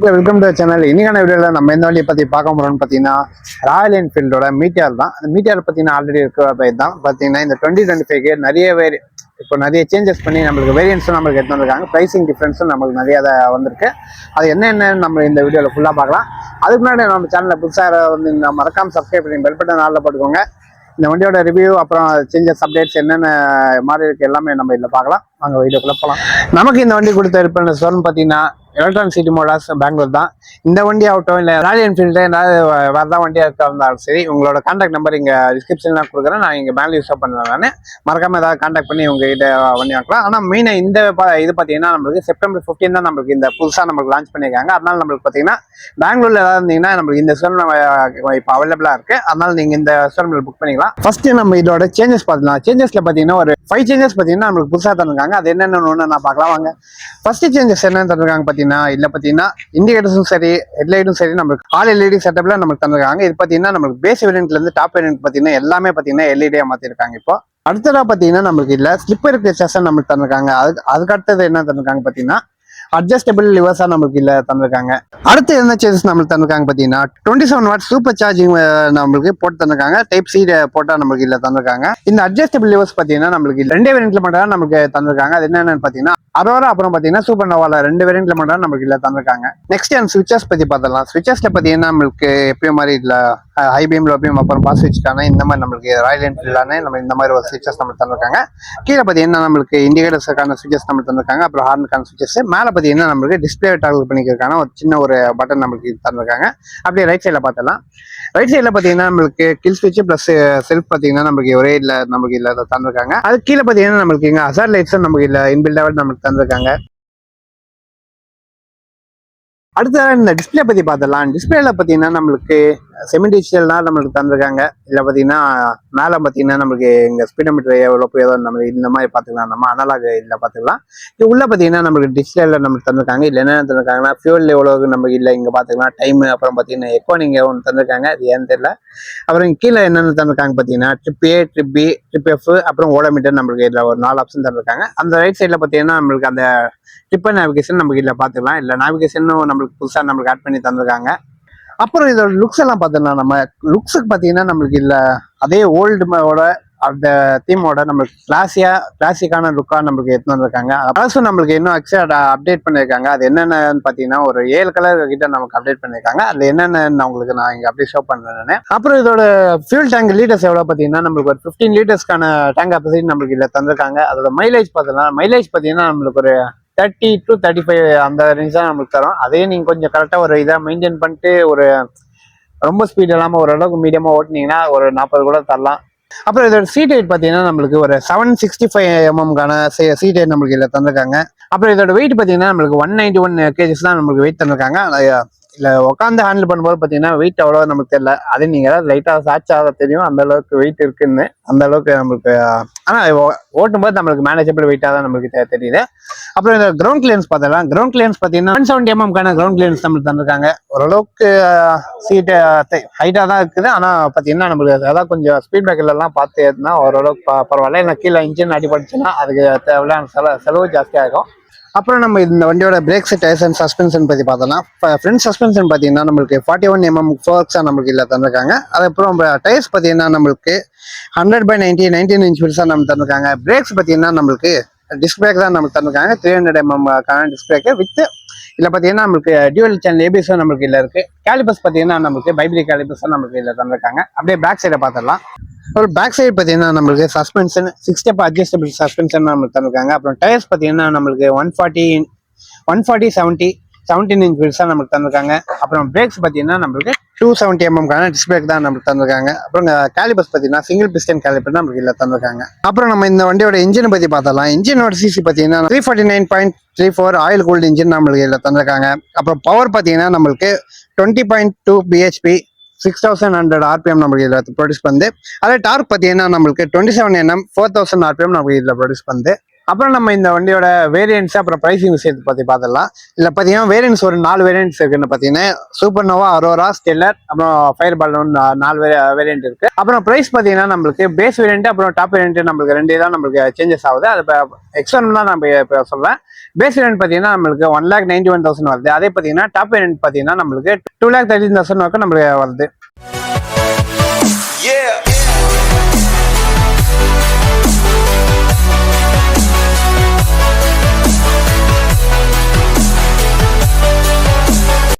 Welcome to channel. இன்னைக்கான வீடியோவில் நம்ம எந்த வண்டியை பற்றி பார்க்க போகிறோம்னு பார்த்தீங்கன்னா ராயல் என்ஃபீல்டோட மீட்டியார் தான். அந்த மீட்டியார் பார்த்தீங்கன்னா ஆல்ரெடி இருக்கிற பைக் தான். பார்த்தீங்கன்னா இந்த 2025க்கு நிறைய சேஞ்சஸ் பண்ணி நம்மளுக்கு வேரியன்ஸும் நம்மளுக்கு எடுத்து வந்திருக்காங்க. ப்ரைஸிங் டிஃப்ரென்ஸும் நம்மளுக்கு நிறைய வந்திருக்கு. அது என்னென்னு நம்ம இந்த வீடியோவில் ஃபுல்லாக பார்க்கலாம். அதுக்கு முன்னாடி நம்ம சேனலில் புதுசாக வந்து மறக்காமல் சப்ஸ்கிரைப் பண்ணி பெல் பட்டன் ஆளில் போட்டுக்கோங்க. இந்த வண்டியோட ரிவ்யூ அப்புறம் சேஞ்சஸ் அப்டேட்ஸ் என்னென்ன மாதிரி இருக்குது எல்லாமே நம்ம இதில் பார்க்கலாம். வாங்க வீடியோக்குள்ளே போகலாம். நமக்கு இந்த வண்டி கொடுத்த இருப்பேன் சொல்லணும்னு பார்த்தீங்கன்னா எலக்ட்ரானிக் சிட்டி மோட்டார்ஸ் பெங்களூர் தான். இந்த வண்டி ஆகட்டும் இல்லை ராயல் என்ஃபீல்டு ஏதாவது வேறு தான் வண்டியாக இருந்தாலும் சரி, உங்களோட கான்டாக்ட் நம்பர் இங்கே டிஸ்கிரிப்ஷன்லாம் கொடுக்குறேன். நான் இங்கே பேங்க்ல யூஸ் பண்ணுவேன். நான் மறக்காமல் ஏதாவது கான்டாக்ட் பண்ணி உங்ககிட்ட வண்டி வாங்கலாம். ஆனால் மெயினாக இது பார்த்தீங்கன்னா நம்மளுக்கு செப்டம்பர் 15 தான் நம்மளுக்கு இந்த புதுசாக நம்மளுக்கு லான்ச் பண்ணியிருக்காங்க. அதனால நம்மளுக்கு பார்த்தீங்கன்னா பெங்களூர்ல ஏதாவது இருந்தீங்கன்னா நம்மளுக்கு இந்த ஸ்டோர் இப்போ அவைலபிளாக இருக்குது. அதனால நீங்கள் இந்த ஸ்டோர் புக் பண்ணிக்கலாம். ஃபர்ஸ்ட் நம்ம இதோட சேஞ்சஸ் பார்த்துக்கலாம். சேஞ்சஸில் பார்த்தீங்கன்னா ஒரு 5 சேஞ்சஸ் பார்த்தீங்கன்னா நம்மளுக்கு புதுசாக தந்துருக்காங்க. அது என்னென்னு நான் பார்க்கலாம் வாங்க. ஃபர்ஸ்ட் சேஞ்சஸ் என்னன்னு தந்துருக்காங்க பார்த்தீங்கன்னா இண்டிகேட்டர்ஸும் சரி ஹெட்லைட்டும் சரி நம்மளுக்கு ஆல் எல்இடி செட்டப்ல நமக்கு தந்திருக்காங்க. இது பார்த்தீங்கன்னா நம்மளுக்கு பேஸ் வேரியன்ட்ல இருந்து டாப் வேரியன்ட் பார்த்தீங்கன்னா எல்லாமே பார்த்தீங்கன்னா எல்இடியா மாத்திருக்காங்க. இப்போ அடுத்ததா பார்த்தீங்கன்னா நம்மளுக்கு இல்ல ஸ்லிப்பர் செஷன் நம்மளுக்கு தந்திருக்காங்க. அதுக்கு அடுத்தது என்ன தந்திருக்காங்க பார்த்தீங்கன்னா அட்ஜஸ்டபிள் லிவர்ஸா நம்மளுக்கு இல்ல தந்திருக்காங்க. அடுத்து என்ன சேஞ்சஸ் நம்மளுக்கு தந்திருக்காங்க பார்த்தீங்கன்னா 27 வாட் சூப்பர் சார்ஜிங் நம்மளுக்கு போட்டு தந்திருக்காங்க. டைப் சி போட்டா நம்மளுக்கு இல்ல தந்திருக்காங்க. இந்த அட்ஜஸ்டபிள் லிவர்ஸ் பார்த்தீங்கன்னா நம்மளுக்கு 2 வேரியன்ட்ல மட்டும் தான் நமக்கு தந்திருக்காங்க. அது என்னன்னு பார்த்தீங்கன்னா அரோரா அப்புறம் பார்த்தீங்கன்னா சூப்பர் நோவால 2 வேரியன்ட்ல மட்டும் தான் நமக்கு இல்ல தந்திருக்காங்க. நெக்ஸ்ட் அந்த சுவிச்சஸ் பத்தி பார்த்தலாம். சுவிச்சஸ்ல பார்த்தீங்கன்னா நம்மளுக்கு எப்பயும் மாதிரி இல்ல ஹை பீம் லோ பீம் அப்புறம் பாஸ் சுவிட்ச்க்கான இந்த மாதிரி நம்மளுக்கு ராயல் என்ஃபீல்டான நம்ம இந்த மாதிரி ஒரு சுவிச்சஸ் நம்ம தந்திருக்காங்க. கீழே பார்த்தீங்கன்னா நம்மளுக்கு இண்டிகேட்டர்ஸுக்கான சுவிச்சஸ் நம்ம தந்திருக்காங்க. அப்புறம் ஹார்னுக்கான சுவிச்சஸ். மேலே பார்த்தீங்கன்னா நம்மளுக்கு டிஸ்பிளே டாகல் பண்ணிக்கிறதுக்கான ஒரு சின்ன ஒரு பட்டன் நம்மளுக்கு தந்திருக்காங்க. அப்படியே ரைட் சைடில் பார்த்தலாம். ரைட் சைடில் பார்த்தீங்கன்னா நம்மளுக்கு கில் ஸ்விட்ச் பிளஸ் செல்ஃப் பார்த்தீங்கன்னா நமக்கு ஒரே இல்லை நமக்கு இல்லை தந்திருக்காங்க. அது கீழே பார்த்தீங்கன்னா நம்மளுக்கு இங்கே ஹசார்ட் லைட்ஸும் நமக்கு இல்லை இன்பில்டாக நமக்கு தந்திருக்காங்க. அடுத்ததாக இந்த டிஸ்பிளே பற்றி பார்த்துடலாம். டிஸ்பிளேல பார்த்தீங்கன்னா நம்மளுக்கு செமி டிஜிட்டல்னா நம்மளுக்கு தந்திருக்காங்க. இல்லை பார்த்தீங்கன்னா மேலே பார்த்தீங்கன்னா நம்மளுக்கு இங்கே ஸ்பீடோமீட்டர் எவ்வளோ ஏதோ நம்மளுக்கு இந்த மாதிரி பார்த்துக்கலாம். நம்ம அனலாக் இல்லை பார்த்துக்கலாம். இது உள்ள பார்த்தீங்கன்னா நம்மளுக்கு டிஸ்பிளேல நம்மளுக்கு தந்திருக்காங்க. இல்லை என்ன தந்திருக்காங்கன்னா ஃபியூல் எவ்வளோக்கு நமக்கு இல்லை இங்கே பார்த்துக்கலாம். டைமு அப்புறம் பார்த்தீங்கன்னா எக்கோனிங் ஒன்று தந்திருக்காங்க. அது ஏன்னு தெரியல. அப்புறம் கீழே என்னென்ன தந்திருக்காங்க பார்த்தீங்கன்னா trip A, trip B, trip F அப்புறம் ஓடோமீட்டர் நம்மளுக்கு இதில் ஒரு 4 ஆப்ஷன் தந்திருக்காங்க. அந்த ரைட் சைடில் பார்த்தீங்கன்னா நம்மளுக்கு அந்த ட்ரிப்பர் நேவிகேஷன் நமக்கு இல்லை பார்த்துக்கலாம். இல்லை நேவிகேஷனும் நம்மளுக்கு புதுசாக நம்மளுக்கு ஆட் பண்ணி தந்திருக்காங்க. அப்புறம் இதோட லுக்ஸ் எல்லாம் பார்த்தோம்னா நம்ம லுக்ஸுக்கு பார்த்தீங்கன்னா நம்மளுக்கு இல்லை அதே ஓல்டுமோட அந்த தீமோட நம்மளுக்கு கிளாசிக்கான லுக்காக நம்மளுக்கு எடுத்து வந்திருக்காங்க. ப்ளஸும் நம்மளுக்கு இன்னும் எக்ஸ்ட்ரா அப்டேட் பண்ணியிருக்காங்க. அது என்னென்னு பார்த்தீங்கன்னா ஒரு 7 கலர் கிட்ட நமக்கு அப்டேட் பண்ணியிருக்காங்க. அது என்னென்னு உங்களுக்கு நான் இங்கே அப்படியே ஷோ பண்ணுறேன். அப்புறம் இதோட ஃபியூல் டேங்க் லீட்டர்ஸ் எவ்வளோ பார்த்தீங்கன்னா நம்மளுக்கு ஒரு 15 லிட்டர்ஸ்க்கான டேங்க் கெப்பாசிட்டி நம்மளுக்கு இல்லை தந்திருக்காங்க. அதோட மைலேஜ் பார்த்தோம்னா மைலேஜ் பார்த்தீங்கன்னா நம்மளுக்கு ஒரு 30 to 35 அந்த ரேஞ்ச் தான் நம்மளுக்கு தரும். அதே நீங்கள் கொஞ்சம் கரெக்டாக ஒரு இதாக மெயின்டைன் பண்ணிட்டு ஒரு ரொம்ப ஸ்பீட் இல்லாமல் ஓரளவுக்கு மீடியமாக ஓட்டினீங்கன்னா ஒரு 40 கூட தரலாம். அப்புறம் இதோட சீட் ஹைட் பார்த்தீங்கன்னா நம்மளுக்கு ஒரு 765 mm சீட் ஹைட் நம்மளுக்கு இதில் தந்திருக்காங்க. அப்புறம் இதோட வெயிட் பார்த்தீங்கன்னா நம்மளுக்கு 191 kgs தான் நம்மளுக்கு வெயிட் தந்திருக்காங்க. இல்லை உட்காந்து ஹேண்டில் பண்ணும்போது பார்த்தீங்கன்னா வெயிட் அவ்வளோ நமக்கு தெரியல. அதே நீங்கள் ஏதாவது லைட்டாக சாட்சாக தெரியும் அந்த அளவுக்கு வெயிட் இருக்குன்னு. அந்த அளவுக்கு நம்மளுக்கு ஆனால் ஓட்டும்போது நம்மளுக்கு மேனேஜபிள் வெயிட்டாக தான் நம்மளுக்கு தெரியுது. அப்புறம் இந்த கிரவுண்ட் கிளியரன்ஸ் பார்த்தலாம். கிரவுண்ட் கிளியரன்ஸ் பார்த்தீங்கன்னா 170 mm கிரவுண்ட் கிளியரன்ஸ் நம்மளுக்கு தந்திருக்காங்க. ஓரளவுக்கு சீட்டு ஹைட்டாக தான் இருக்குது. ஆனால் பார்த்தீங்கன்னா நம்மளுக்கு அதாவது கொஞ்சம் ஸ்பீட் பிரேக்கர்லாம் பார்த்து ஏற்றினா ஓரளவுக்கு பரவாயில்ல. இல்லை கீழே இன்ஜின் அடிபட்டுச்சுன்னா அதுக்கு தேவையான செலவு ஜாஸ்தியாக இருக்கும். அப்புறம் நம்ம இந்த வண்டியோட பிரேக்ஸ், டயர்ஸ் அண்ட் சஸ்பென்ஷன் பற்றி பார்த்தோம்னா ஃப்ரண்ட் சஸ்பென்ஷன் பார்த்தீங்கன்னா நம்மளுக்கு 41 mm ஃபோர்க்ஸாக நம்மளுக்கு இல்லை தந்திருக்காங்க. அதுக்கப்புறம் டயர்ஸ் பார்த்தீங்கன்னா நம்மளுக்கு 100/90 19 inch வீல்ஸாக நம்ம தந்திருக்காங்க. பிரேக்ஸ் பார்த்தீங்கன்னா நம்மளுக்கு டிஸ்க் பிரேக் தான் நமக்கு தந்திருக்காங்க. 300 mm டிஸ்க் பிரேக்கு வித் இல்லை பார்த்தீங்கன்னா நம்மளுக்கு டியூவல் சேனல் ஏபிஎஸும் நம்மளுக்கு இல்லை இருக்குது. கேலிபஸ் பார்த்தீங்கன்னா நம்மளுக்கு பைப்ரிக் கேலிபஸும் நம்மளுக்கு இல்லை தந்திருக்காங்க. அப்படியே பேக் சைடை பார்த்துடலாம். ஒரு பேக் சைடு பார்த்தீங்கன்னா நம்மளுக்கு சஸ்பென்ஷன் 6 ஸ்டெப் அட்ஜஸ்டபிள் சஸ்பென்ஷன் நம்மளுக்கு தந்திருக்காங்க. அப்புறம் டயர்ஸ் பார்த்தீங்கன்னா நம்மளுக்கு 140 17 inch வீல்ஸாக நம்மளுக்கு தந்திருக்காங்க. அப்புறம் பிரேக்ஸ் பார்த்தீங்கன்னா நம்மளுக்கு 270 mm டிஸ்க் பிரேக் தான் நம்மளுக்கு தந்திருக்காங்க. அப்புறம் கேலிபஸ் பார்த்தீங்கன்னா சிங்கிள் பிஸ்டன் கேலிபர் நம்மளுக்கு இல்லை தந்திருக்காங்க. அப்புறம் நம்ம இந்த வண்டியோட இன்ஜினை பற்றி பார்த்தலாம். இன்ஜினோட சிசி பார்த்தீங்கன்னா 349.34 ஆயில் கூல்டு இன்ஜின் நம்மளுக்கு இல்லை தந்திருக்காங்க. அப்புறம் பவர் பார்த்தீங்கன்னா நம்மளுக்கு 20.2 bhp 6100 RPM நம்மளுக்கு இதில் ப்ரொடியூஸ் பண்ணுது. அதே டார்க் பார்த்தீங்கன்னா நம்மளுக்கு 27 Nm 4000 RPM நம்மளுக்கு இதில் ப்ரொடியூஸ் பண்ணுது. அப்புறம் நம்ம இந்த வண்டியோட வேரியன்ட்ஸ் அப்புறம் பிரைசிங் விஷயத்தை பத்தி பார்த்துடலாம். இதுல பாத்தீங்கன்னா வேரியன்ட்ஸ் ஒரு 4 வேரியன்ட்ஸ் இருக்குன்னு பாத்தீங்கன்னா சூப்பர் நோவா, அரோரா, ஸ்டெல்லர், அப்புறம் ஃபயர் பால்னு 4 வேரியன்ட் இருக்கு. அப்புறம் பிரைஸ் பாத்தீங்கன்னா நம்மளுக்கு பேஸ் வேரியன்ட் அப்புறம் டாப் வேரியன்ட் நம்மளுக்கு 2 தான் நம்மளுக்கு சேஞ்சஸ் ஆகுது. அது எக்ஸ்டர்னல் தான் நம்ம இப்போ சொல்றேன். பேஸ் வேரியன்ட் பாத்தீங்கன்னா நம்மளுக்கு 1,91,000 வருது. அதே பாத்தீங்கன்னா டாப் வேரியன்ட் பாத்தீங்கன்னா நம்மளுக்கு 2,13,000 வரைக்கும் நம்மளுக்கு வருது.